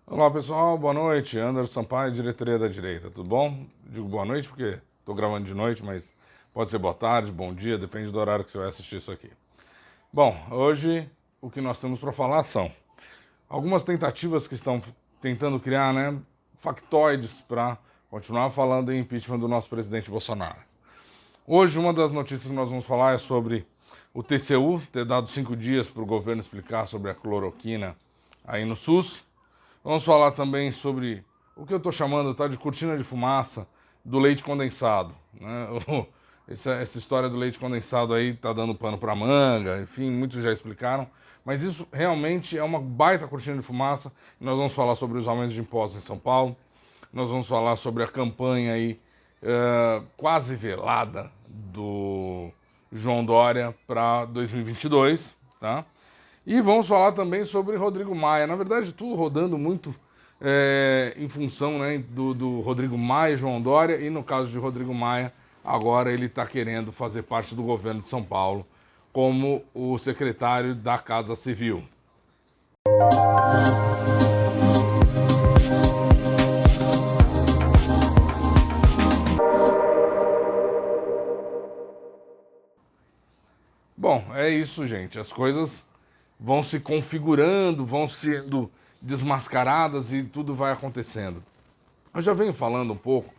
Olá pessoal, boa noite. Anderson Sampaio, diretoria da direita, tudo bom? Digo boa noite porque estou gravando de noite, mas pode ser boa tarde, bom dia, depende do horário que você vai assistir isso aqui. Bom, hoje o que nós temos para falar são algumas tentativas que estão tentando criar, factoides para continuar falando em impeachment do nosso presidente Bolsonaro. Hoje uma das notícias que nós vamos falar é sobre o TCU ter dado 5 dias para o governo explicar sobre a cloroquina aí no SUS. Vamos falar também sobre o que eu estou chamando de cortina de fumaça do leite condensado. Né? Essa história do leite condensado aí está dando pano para manga, enfim, muitos já explicaram. Mas isso realmente é uma baita cortina de fumaça. Nós vamos falar sobre os aumentos de impostos em São Paulo. Nós vamos falar sobre a campanha aí quase velada do João Dória para 2022, tá? E vamos falar também sobre Rodrigo Maia. Na verdade, tudo rodando muito em função, né, do Rodrigo Maia e João Dória. E no caso de Rodrigo Maia, agora ele está querendo fazer parte do governo de São Paulo como o secretário da Casa Civil. Bom, é isso, gente. As coisas vão se configurando, vão sendo desmascaradas e tudo vai acontecendo. Eu já venho falando um pouco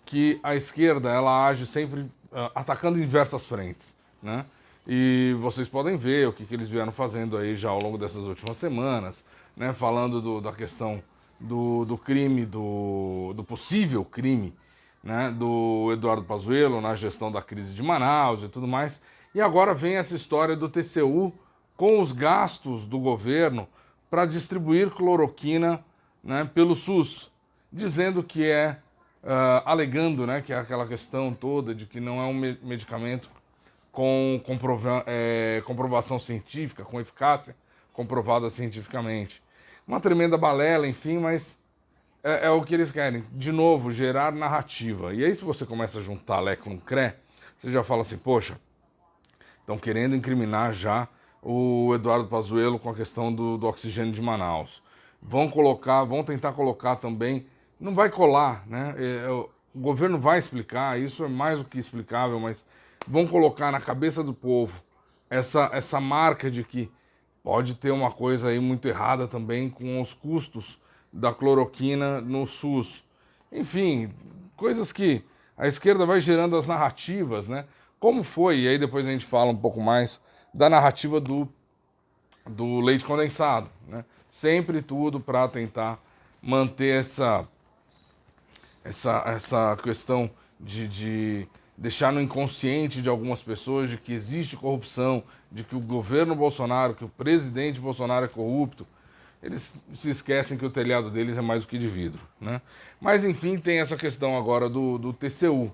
que a esquerda ela age sempre atacando em diversas frentes, né? E vocês podem ver o que eles vieram fazendo aí já ao longo dessas últimas semanas, né? Falando da questão do crime, do possível crime, né? Do Eduardo Pazuello na gestão da crise de Manaus e tudo mais. E agora vem essa história do TCU com os gastos do governo para distribuir cloroquina, né, pelo SUS, dizendo que alegando, né, que é aquela questão toda de que não é um medicamento com comprovação científica, com eficácia comprovada cientificamente. Uma tremenda balela, enfim, mas é o que eles querem. De novo, gerar narrativa. E aí se você começa a juntar Lé com Cré, você já fala assim, poxa, estão querendo incriminar já o Eduardo Pazuello com a questão do oxigênio de Manaus. Vão tentar colocar também, não vai colar, né? O governo vai explicar, isso é mais do que explicável, mas vão colocar na cabeça do povo essa marca de que pode ter uma coisa aí muito errada também com os custos da cloroquina no SUS. Enfim, coisas que a esquerda vai gerando as narrativas, né? Como foi, e aí depois a gente fala um pouco mais da narrativa do leite condensado, né? Sempre tudo para tentar manter essa questão de deixar no inconsciente de algumas pessoas de que existe corrupção, de que o governo Bolsonaro, que o presidente Bolsonaro é corrupto. Eles se esquecem que o telhado deles é mais do que de vidro, né? Mas enfim, tem essa questão agora do TCU,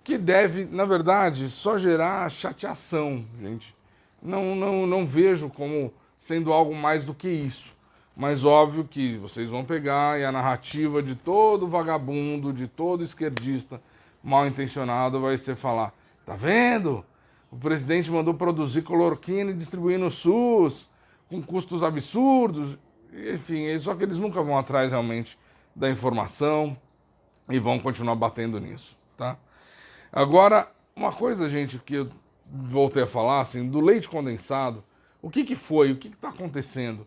que deve, na verdade, só gerar chateação, gente. Não vejo como sendo algo mais do que isso. Mas óbvio que vocês vão pegar e a narrativa de todo vagabundo, de todo esquerdista mal intencionado vai ser falar: tá vendo? O presidente mandou produzir cloroquina e distribuir no SUS com custos absurdos. Enfim, só que eles nunca vão atrás realmente da informação e vão continuar batendo nisso, tá? Agora, uma coisa, gente, que eu voltei a falar, assim, do leite condensado, o que foi? O que está acontecendo?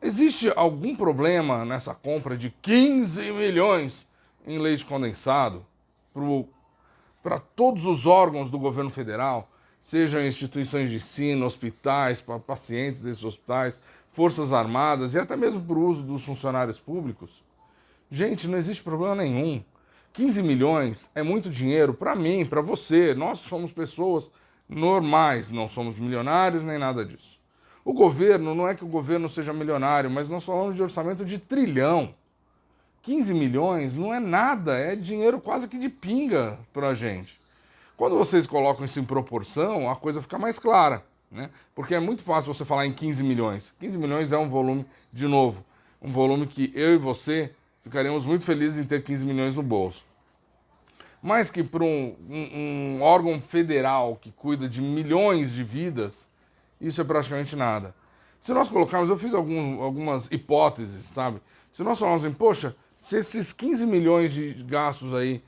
Existe algum problema nessa compra de 15 milhões em leite condensado para todos os órgãos do governo federal, sejam instituições de ensino, hospitais, para pacientes desses hospitais, forças armadas e até mesmo para o uso dos funcionários públicos? Gente, não existe problema nenhum. 15 milhões é muito dinheiro para mim, para você. Nós somos pessoas normais, não somos milionários nem nada disso. O governo, não é que o governo seja milionário, mas nós falamos de orçamento de trilhão. 15 milhões não é nada, é dinheiro quase que de pinga para a gente. Quando vocês colocam isso em proporção, a coisa fica mais clara, né? Porque é muito fácil você falar em 15 milhões. 15 milhões é um volume, de novo, um volume que eu e você ficaríamos muito felizes em ter 15 milhões no bolso. Mas que para um órgão federal que cuida de milhões de vidas, isso é praticamente nada. Se nós colocarmos, eu fiz algumas hipóteses, sabe? Se nós falarmos assim, poxa, se esses 15 milhões de gastos aí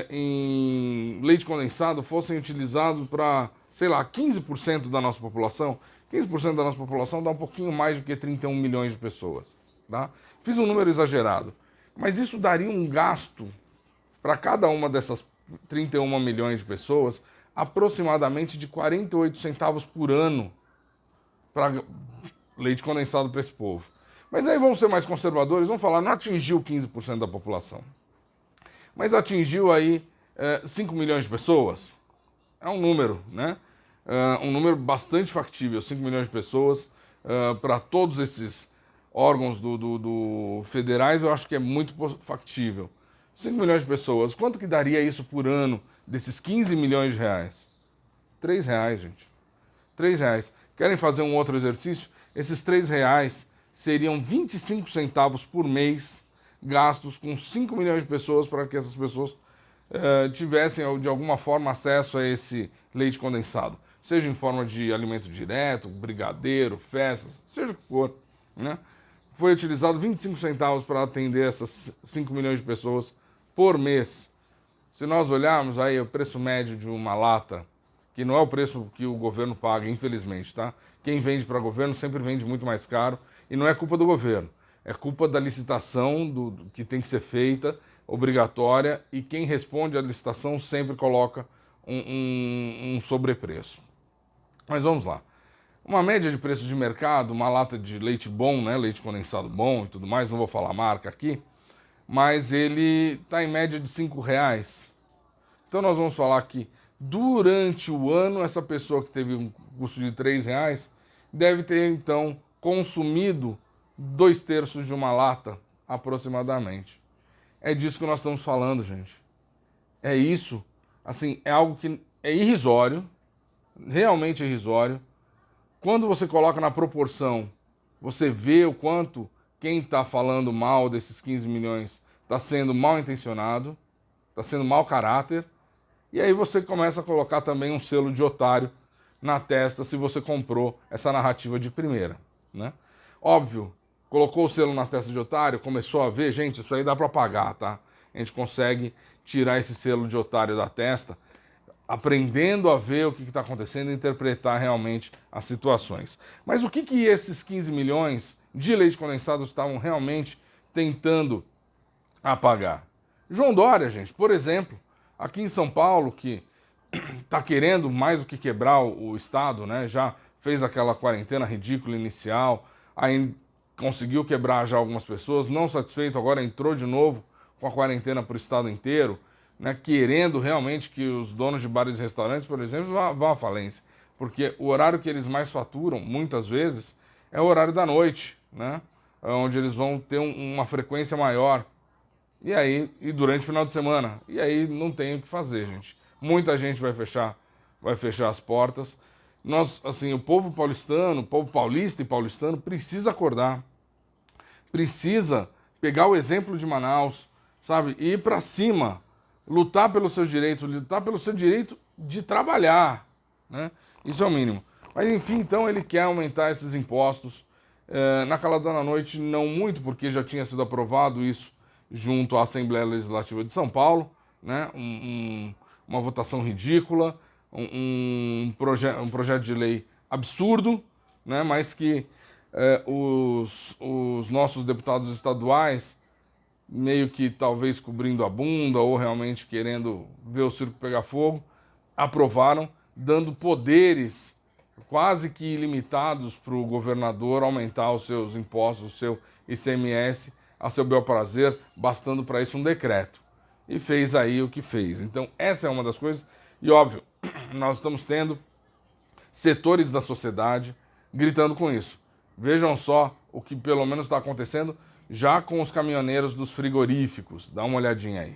em leite condensado fossem utilizados para, sei lá, 15% da nossa população, 15% da nossa população dá um pouquinho mais do que 31 milhões de pessoas, tá? Fiz um número exagerado, mas isso daria um gasto para cada uma dessas 31 milhões de pessoas aproximadamente de 48 centavos por ano para leite condensado para esse povo. Mas aí vamos ser mais conservadores, vamos falar, não atingiu 15% da população, mas atingiu aí 5 milhões de pessoas. É um número, né? Um número bastante factível, 5 milhões de pessoas para todos esses órgãos do federais, eu acho que é muito factível. 5 milhões de pessoas, quanto que daria isso por ano desses 15 milhões de reais? R$3, gente. R$3. Querem fazer um outro exercício? Esses R$3 seriam 25 centavos por mês gastos com 5 milhões de pessoas para que essas pessoas tivessem, de alguma forma, acesso a esse leite condensado. Seja em forma de alimento direto, brigadeiro, festas, seja o que for, né? Foi utilizado 25 centavos para atender essas 5 milhões de pessoas por mês. Se nós olharmos aí o preço médio de uma lata, que não é o preço que o governo paga, infelizmente, tá? Quem vende para o governo sempre vende muito mais caro e não é culpa do governo, é culpa da licitação que tem que ser feita, obrigatória, e quem responde à licitação sempre coloca um sobrepreço. Mas vamos lá. Uma média de preço de mercado, uma lata de leite bom, né, leite condensado bom e tudo mais, não vou falar a marca aqui, mas ele está em média de R$5. Então nós vamos falar que durante o ano essa pessoa que teve um custo de R$3 deve ter então consumido 2/3 de uma lata aproximadamente. É disso que nós estamos falando, gente. É isso, assim, é algo que é irrisório, realmente irrisório. Quando você coloca na proporção, você vê o quanto quem está falando mal desses 15 milhões está sendo mal intencionado, está sendo mau caráter, e aí você começa a colocar também um selo de otário na testa se você comprou essa narrativa de primeira, né? Óbvio, colocou o selo na testa de otário, começou a ver, gente, isso aí dá para pagar, tá? A gente consegue tirar esse selo de otário da testa, aprendendo a ver o que está acontecendo e interpretar realmente as situações. Mas o que esses 15 milhões de leite condensado estavam realmente tentando apagar? João Dória, gente, por exemplo, aqui em São Paulo, que está querendo mais do que quebrar o Estado, né? Já fez aquela quarentena ridícula inicial, aí conseguiu quebrar já algumas pessoas, não satisfeito, agora entrou de novo com a quarentena para o Estado inteiro, né, querendo realmente que os donos de bares e restaurantes, por exemplo, vão à falência. Porque o horário que eles mais faturam, muitas vezes, é o horário da noite, né, onde eles vão ter uma frequência maior. E durante o final de semana. E aí não tem o que fazer, gente. Muita gente vai fechar as portas. Nós, assim, o povo paulistano, o povo paulista e paulistano precisa acordar. Precisa pegar o exemplo de Manaus, sabe, e ir para cima. Lutar pelos seus direitos, lutar pelo seu direito de trabalhar, né? Isso é o mínimo. Mas enfim, então ele quer aumentar esses impostos. Na calada da noite, não muito, porque já tinha sido aprovado isso junto à Assembleia Legislativa de São Paulo, né? Uma votação ridícula, um projeto de lei absurdo, né? Mas que os nossos deputados estaduais, meio que talvez cobrindo a bunda ou realmente querendo ver o circo pegar fogo, aprovaram, dando poderes quase que ilimitados para o governador aumentar os seus impostos, o seu ICMS, a seu bel prazer, bastando para isso um decreto. E fez aí o que fez. Então essa é uma das coisas, e óbvio, nós estamos tendo setores da sociedade gritando com isso. Vejam só o que pelo menos está acontecendo já com os caminhoneiros dos frigoríficos. Dá uma olhadinha aí.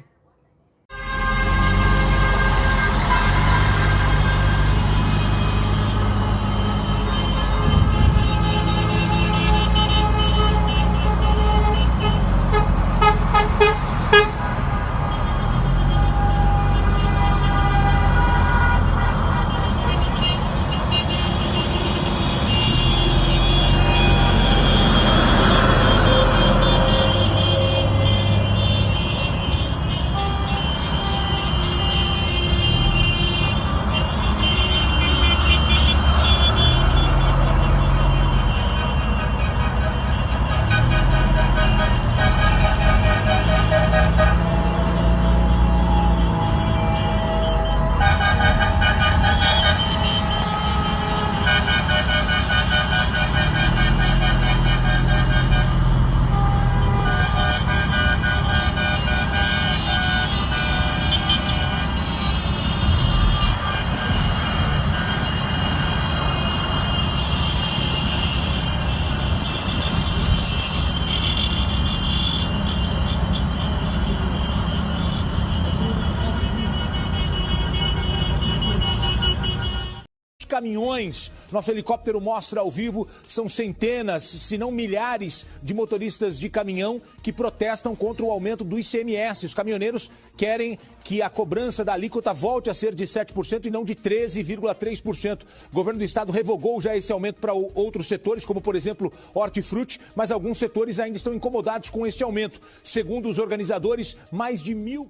caminhões. Nosso helicóptero mostra ao vivo, são centenas, se não milhares de motoristas de caminhão que protestam contra o aumento do ICMS. Os caminhoneiros querem que a cobrança da alíquota volte a ser de 7% e não de 13,3%. O governo do estado revogou já esse aumento para outros setores, como, por exemplo, hortifruti, mas alguns setores ainda estão incomodados com este aumento. Segundo os organizadores, mais de 1.000...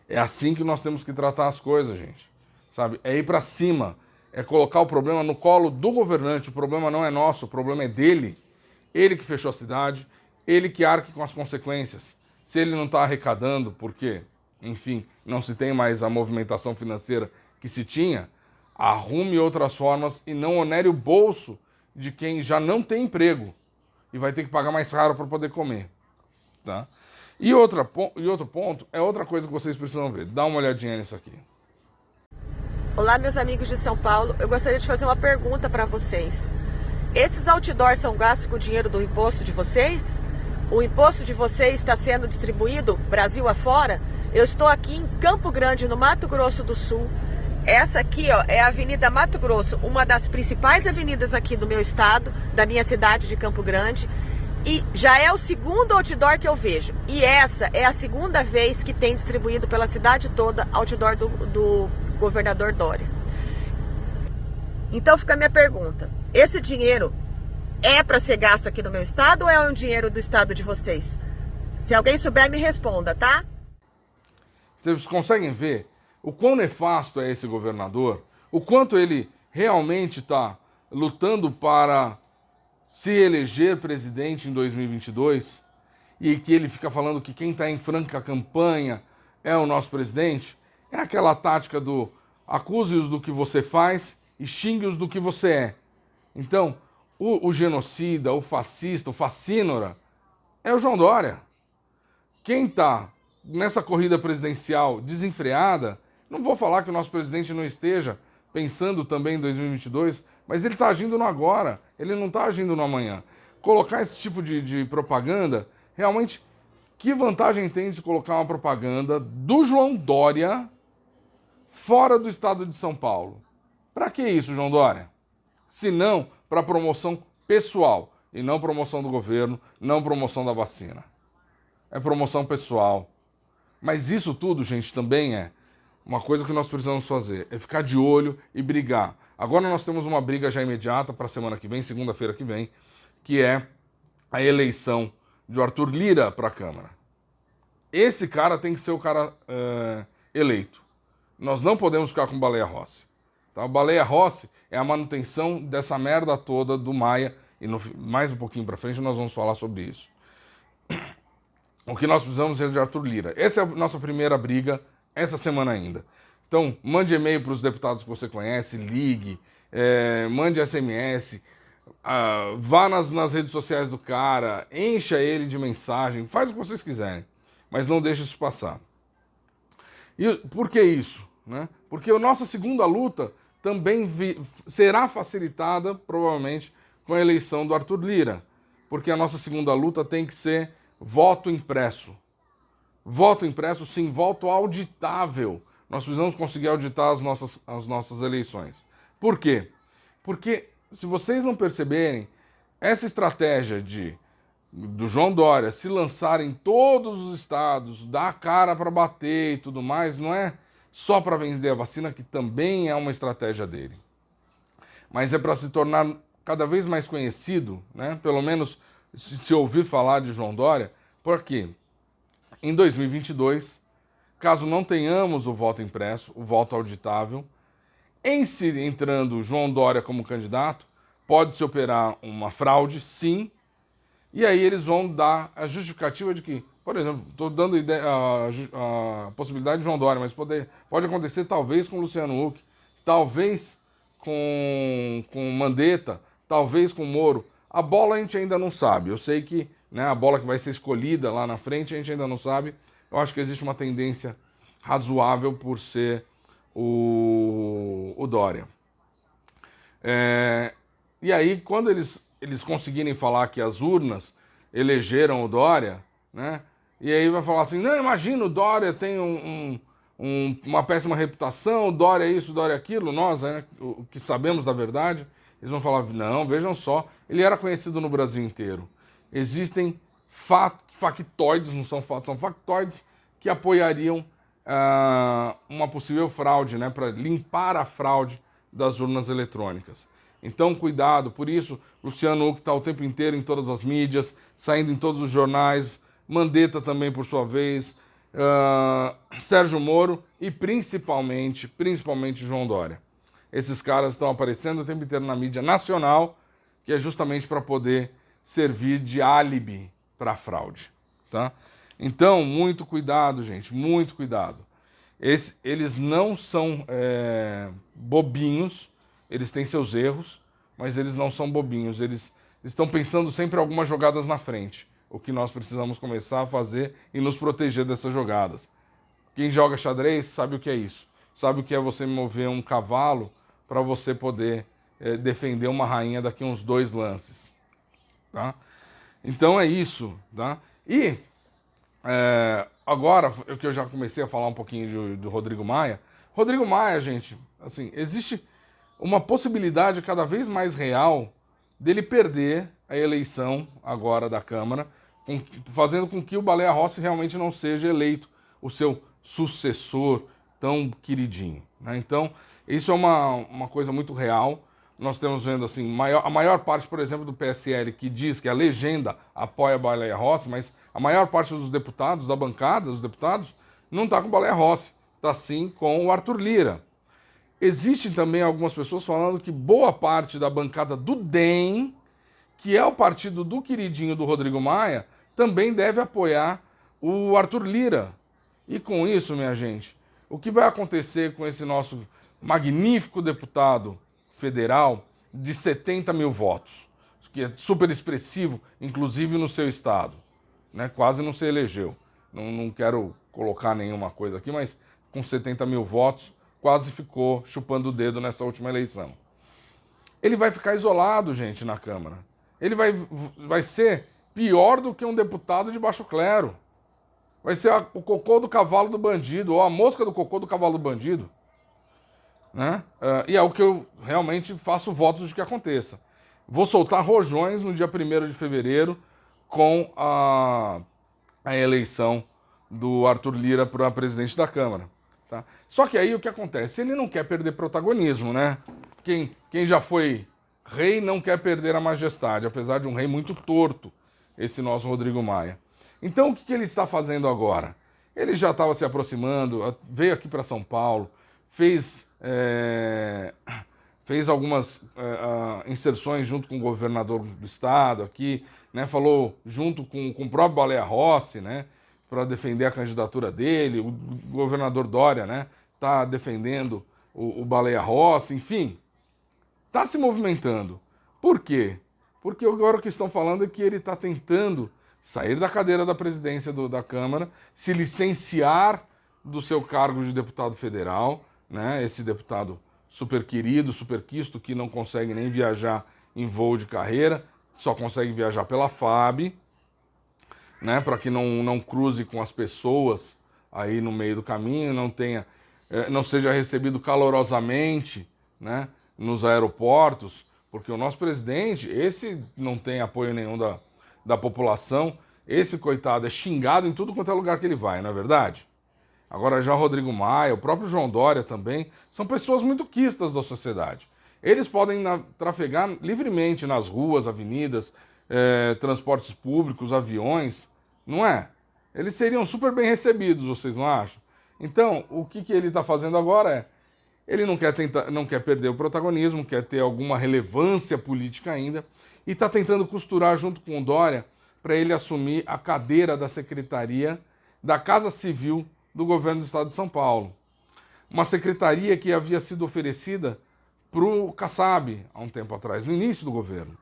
É assim que nós temos que tratar as coisas, gente. Sabe? É ir para cima, é colocar o problema no colo do governante. O problema não é nosso, o problema é dele. Ele que fechou a cidade, ele que arque com as consequências. Se ele não está arrecadando, porque, enfim, não se tem mais a movimentação financeira que se tinha, arrume outras formas e não onere o bolso de quem já não tem emprego e vai ter que pagar mais caro para poder comer. Tá? E outro ponto é outra coisa que vocês precisam ver. Dá uma olhadinha nisso aqui. Olá, meus amigos de São Paulo. Eu gostaria de fazer uma pergunta para vocês. Esses outdoors são gastos com o dinheiro do imposto de vocês? O imposto de vocês está sendo distribuído Brasil afora? Eu estou aqui em Campo Grande, no Mato Grosso do Sul. Essa aqui, ó, é a Avenida Mato Grosso, uma das principais avenidas aqui do meu estado, da minha cidade de Campo Grande. E já é o segundo outdoor que eu vejo. E essa é a segunda vez que tem distribuído pela cidade toda outdoor do governador Dória. Então fica a minha pergunta. Esse dinheiro é para ser gasto aqui no meu estado ou é um dinheiro do estado de vocês? Se alguém souber, me responda, tá? Vocês conseguem ver o quão nefasto é esse governador? O quanto ele realmente está lutando para se eleger presidente em 2022 e que ele fica falando que quem está em franca campanha é o nosso presidente? É aquela tática do acuse-os do que você faz e xingue-os do que você é. Então, o genocida, o fascista, o facínora é o João Dória. Quem está nessa corrida presidencial desenfreada, não vou falar que o nosso presidente não esteja pensando também em 2022, mas ele está agindo no agora, ele não está agindo no amanhã. Colocar esse tipo de propaganda, realmente, que vantagem tem de se colocar uma propaganda do João Dória fora do estado de São Paulo? Para que isso, João Dória? Se não para promoção pessoal, e não promoção do governo, não promoção da vacina. É promoção pessoal. Mas isso tudo, gente, também é uma coisa que nós precisamos fazer, é ficar de olho e brigar. Agora nós temos uma briga já imediata para a semana que vem, segunda-feira que vem, que é a eleição de Arthur Lira para a Câmara. Esse cara tem que ser o cara eleito. Nós não podemos ficar com Baleia Rossi. Tá? Baleia Rossi é a manutenção dessa merda toda do Maia, e mais um pouquinho para frente nós vamos falar sobre isso. O que nós precisamos é de Arthur Lira. Essa é a nossa primeira briga essa semana ainda. Então, mande e-mail para os deputados que você conhece, ligue, mande SMS, vá nas redes sociais do cara, encha ele de mensagem, faz o que vocês quiserem, mas não deixe isso passar. E por que isso? Né? Porque a nossa segunda luta também será facilitada, provavelmente, com a eleição do Arthur Lira, porque a nossa segunda luta tem que ser voto impresso. Voto impresso, sim, voto auditável. Nós precisamos conseguir auditar as nossas eleições. Por quê? Porque, se vocês não perceberem, essa estratégia do João Dória se lançar em todos os estados, dar a cara para bater e tudo mais, não é só para vender a vacina, que também é uma estratégia dele. Mas é para se tornar cada vez mais conhecido, né? Pelo menos se ouvir falar de João Dória, porque em 2022, caso não tenhamos o voto impresso, o voto auditável, em se entrando João Dória como candidato, pode-se operar uma fraude, sim, e aí eles vão dar a justificativa de que, por exemplo, estou dando a possibilidade de João Dória, mas pode acontecer talvez com Luciano Huck, talvez com Mandetta, talvez com Moro. A bola a gente ainda não sabe. Eu sei que, né, a bola que vai ser escolhida lá na frente a gente ainda não sabe. Eu acho que existe uma tendência razoável por ser o Dória. E aí, quando eles conseguirem falar que as urnas elegeram o Dória, né? E aí vai falar assim, não, imagina, o Dória tem uma péssima reputação, Dória isso, Dória aquilo, nós, né, o que sabemos da verdade, eles vão falar, não, vejam só, ele era conhecido no Brasil inteiro. Existem factoides, não são fatos, são factoides que apoiariam uma possível fraude, né, para limpar a fraude das urnas eletrônicas. Então, cuidado, por isso, Luciano Huck está o tempo inteiro em todas as mídias, saindo em todos os jornais, Mandetta também, por sua vez, Sérgio Moro e principalmente João Dória. Esses caras estão aparecendo o tempo inteiro na mídia nacional, que é justamente para poder servir de álibi para a fraude, tá? Então, muito cuidado, gente, muito cuidado. Eles não são bobinhos, eles têm seus erros, mas eles não são bobinhos, eles estão pensando sempre algumas jogadas na frente. O que nós precisamos começar a fazer e nos proteger dessas jogadas. Quem joga xadrez sabe o que é isso. Sabe o que é você mover um cavalo para você poder defender uma rainha daqui a uns 2 lances. Tá? Então é isso. Tá? E agora, que eu já comecei a falar um pouquinho do Rodrigo Maia. Rodrigo Maia, gente, assim, existe uma possibilidade cada vez mais real dele perder a eleição agora da Câmara, fazendo com que o Baleia Rossi realmente não seja eleito o seu sucessor tão queridinho, né? Então, isso é uma coisa muito real. Nós estamos vendo assim, a maior parte, por exemplo, do PSL, que diz que a legenda apoia a Baleia Rossi, mas a maior parte dos deputados, da bancada dos deputados, não está com o Baleia Rossi, está sim com o Arthur Lira. Existem também algumas pessoas falando que boa parte da bancada do DEM, que é o partido do queridinho do Rodrigo Maia, também deve apoiar o Arthur Lira. E com isso, minha gente, o que vai acontecer com esse nosso magnífico deputado federal de 70 mil votos, que é super expressivo, inclusive no seu estado, né? Quase não se elegeu. Não quero colocar nenhuma coisa aqui, mas com 70 mil votos, quase ficou chupando o dedo nessa última eleição. Ele vai ficar isolado, gente, na Câmara. Ele vai ser pior do que um deputado de baixo clero. Vai ser o cocô do cavalo do bandido, ou a mosca do cocô do cavalo do bandido. Né? E é o que eu realmente faço votos de que aconteça. Vou soltar rojões no dia 1º de fevereiro com a eleição do Arthur Lira para presidente da Câmara. Tá? Só que aí o que acontece? Ele não quer perder protagonismo, né? Quem já foi rei não quer perder a majestade, apesar de um rei muito torto, esse nosso Rodrigo Maia. Então o que ele está fazendo agora? Ele já estava se aproximando, veio aqui para São Paulo, fez algumas inserções junto com o governador do estado aqui, né? Falou junto com o próprio Baleia Rossi, né? Para defender a candidatura dele, o governador Dória, né? Tá defendendo o Baleia Rossi, enfim, está se movimentando. Por quê? Porque agora o que estão falando é que ele está tentando sair da cadeira da presidência da Câmara, se licenciar do seu cargo de deputado federal, né? Esse deputado super querido, super quisto, que não consegue nem viajar em voo de carreira, só consegue viajar pela FAB, né? Para que não cruze com as pessoas aí no meio do caminho, não seja recebido calorosamente, né? Nos aeroportos, porque o nosso presidente, esse não tem apoio nenhum da população, esse coitado é xingado em tudo quanto é lugar que ele vai, não é verdade? Agora já o Rodrigo Maia, o próprio João Dória também, são pessoas muito quistas da sociedade. Eles podem trafegar livremente nas ruas, avenidas, transportes públicos, aviões, não é? Eles seriam super bem recebidos, vocês não acham? Então, o que ele está fazendo agora é, ele não quer perder o protagonismo, quer ter alguma relevância política ainda, e está tentando costurar junto com o Dória para ele assumir a cadeira da Secretaria da Casa Civil do governo do estado de São Paulo. Uma secretaria que havia sido oferecida para o Kassab há um tempo atrás, no início do governo,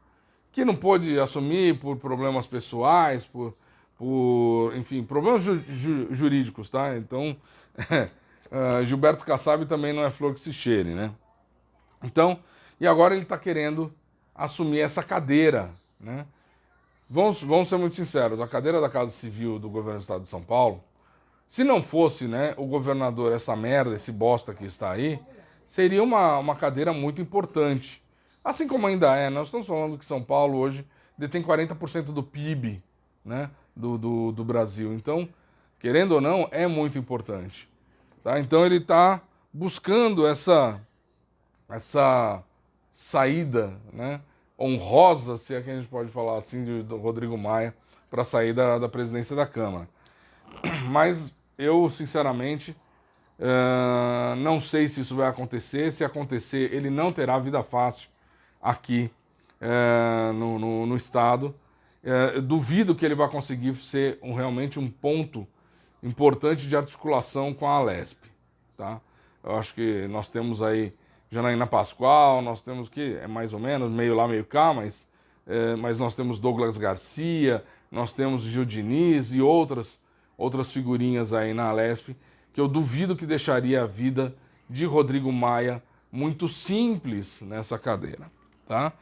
que não pôde assumir por problemas pessoais, por enfim, problemas jurídicos, tá? Então, Gilberto Kassab também não é flor que se cheire, né? Então, e agora ele está querendo assumir essa cadeira, né? Vamos ser muito sinceros, a cadeira da Casa Civil do governo do estado de São Paulo, Se não fosse, né, o governador, essa merda, esse bosta que está aí, seria uma cadeira muito importante. Assim como ainda é, nós estamos falando que São Paulo hoje detém 40% do PIB, né, do Brasil. Então, querendo ou não, é muito importante. Tá? Então ele está buscando essa saída, né, honrosa, se é que a gente pode falar assim, do Rodrigo Maia, para sair da presidência da Câmara. Mas eu, sinceramente, não sei se isso vai acontecer. Se acontecer, ele não terá vida fácil aqui no Estado. Duvido que ele vai conseguir ser realmente um ponto importante de articulação com a Alesp. Tá? Eu acho que nós temos aí Janaína Pascoal, nós temos que, é mais ou menos, meio lá, meio cá, mas nós temos Douglas Garcia, nós temos Gil Diniz e outras figurinhas aí na Alesp, que eu duvido que deixaria a vida de Rodrigo Maia muito simples nessa cadeira. Tá?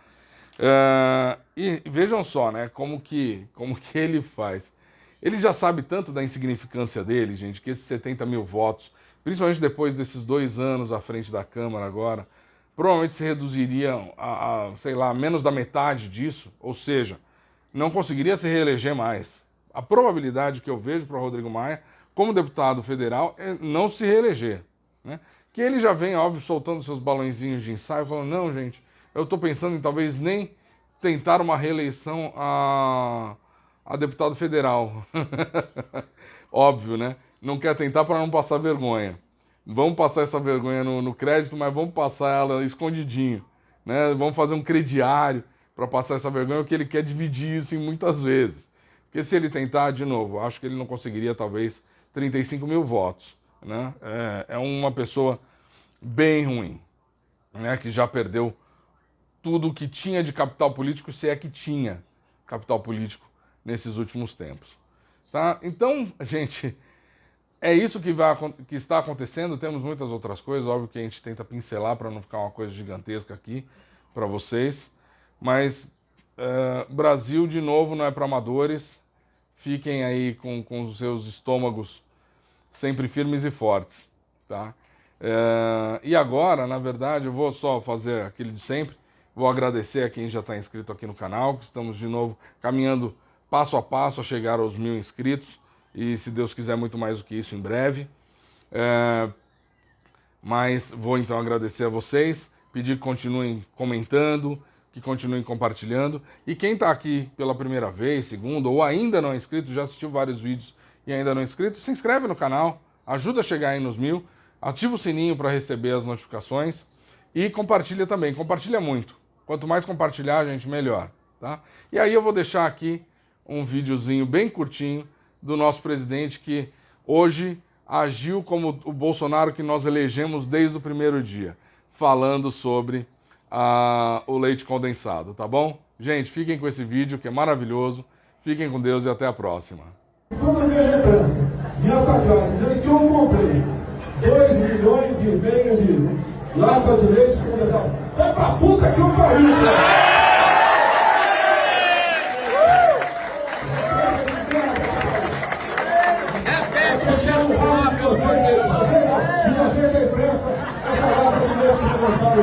E vejam só, né, como que ele faz. Ele já sabe tanto da insignificância dele, gente, que esses 70 mil votos, principalmente depois desses 2 anos à frente da Câmara agora, provavelmente se reduziriam sei lá, menos da metade disso, ou seja, não conseguiria se reeleger mais. A probabilidade que eu vejo para Rodrigo Maia, como deputado federal, é não se reeleger. Né? Que ele já vem, óbvio, soltando seus balõezinhos de ensaio, falando, não, gente, eu estou pensando em talvez nem tentar uma reeleição a deputado federal. Óbvio, né? Não quer tentar para não passar vergonha. Vamos passar essa vergonha no crédito, mas vamos passar ela escondidinho. Né? Vamos fazer um crediário para passar essa vergonha, porque ele quer dividir isso em muitas vezes. Porque se ele tentar, de novo, acho que ele não conseguiria talvez 35 mil votos. Né? É uma pessoa bem ruim, né? Que já perdeu tudo o que tinha de capital político, se é que tinha capital político nesses últimos tempos. Tá? Então, gente, é isso que está acontecendo. Temos muitas outras coisas, óbvio que a gente tenta pincelar para não ficar uma coisa gigantesca aqui para vocês, mas Brasil, de novo, não é para amadores. Fiquem aí com os seus estômagos sempre firmes e fortes. Tá? E agora, na verdade, eu vou só fazer aquele de sempre. Vou agradecer a quem já está inscrito aqui no canal, que estamos de novo caminhando passo a passo a chegar aos 1000 inscritos. E, se Deus quiser, muito mais do que isso em breve. Mas vou então agradecer a vocês, pedir que continuem comentando, que continuem compartilhando. E quem está aqui pela primeira vez, segunda, ou ainda não é inscrito, já assistiu vários vídeos e ainda não é inscrito, se inscreve no canal, ajuda a chegar aí nos 1000, ativa o sininho para receber as notificações e compartilha também, compartilha muito. Quanto mais compartilhar, gente, melhor. Tá? E aí eu vou deixar aqui um videozinho bem curtinho do nosso presidente, que hoje agiu como o Bolsonaro que nós elegemos desde o primeiro dia, falando sobre o leite condensado, tá bom? Gente, fiquem com esse vídeo que é maravilhoso, fiquem com Deus e até a próxima. Quando a minha lembrança me atacaram, dizendo que eu comprei 2,5 milhões de lata de leite condensado, vai pra puta que eu pariu, cara! Se você da imprensa, essa lata de leite condensado